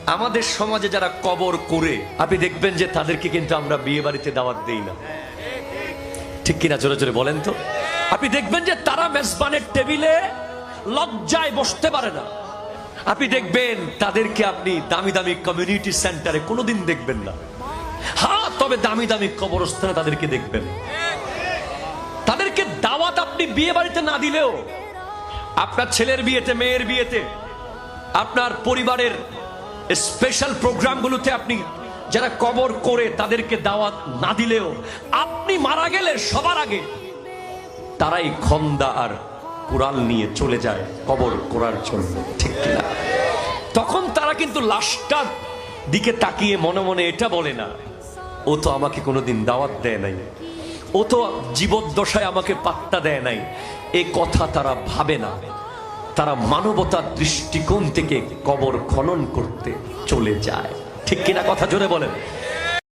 আমাদের সমাজে যারা কবর করে আপনি দেখবেন যে তাদেরকে কিন্তু আমরা বিয়ে বাড়িতে দাওয়াত দেই না, ঠিক কিনা? জোরে জোরে বলেন তো। আপনি দেখবেন যে তারা মেজবানের টেবিলে লজ্জায় বসতে পারে না। আপনি দেখবেন তাদেরকে আপনি দামি দামি কমিউনিটি সেন্টারে কোনোদিন দেখবেন না। হ্যাঁ, তবে দামি দামি কবরস্থানে তাদেরকে দেখবেন। তাদেরকে দাওয়াত আপনি বিয়ে বাড়িতে না দিলেও আপনার ছেলের বিয়েতে, মেয়ের বিয়েতে, আপনার পরিবারের স্পেশাল প্রোগ্রামগুলোতে আপনি যারা কবর করে তাদেরকে দাওয়াত না দিলেও আপনি মারা গেলে সবার আগে তারাই খন্দা আর কুড়াল নিয়ে চলে যায় কবর করার জন্য, ঠিক কিনা? তখন তারা কিন্তু লাশটার দিকে তাকিয়ে মনে মনে এটা বলে না, ও তো আমাকে কোনোদিন দাওয়াত দেয় নাই, ও তো জীবদ্দশায় আমাকে পাত্তা দেয় নাই। এই কথা তারা ভাবে না। তারা মানবতার দৃষ্টিকোণ থেকে কবর খনন করতে চলে যায়, ঠিক কিনা? কথা জোরে বলেন।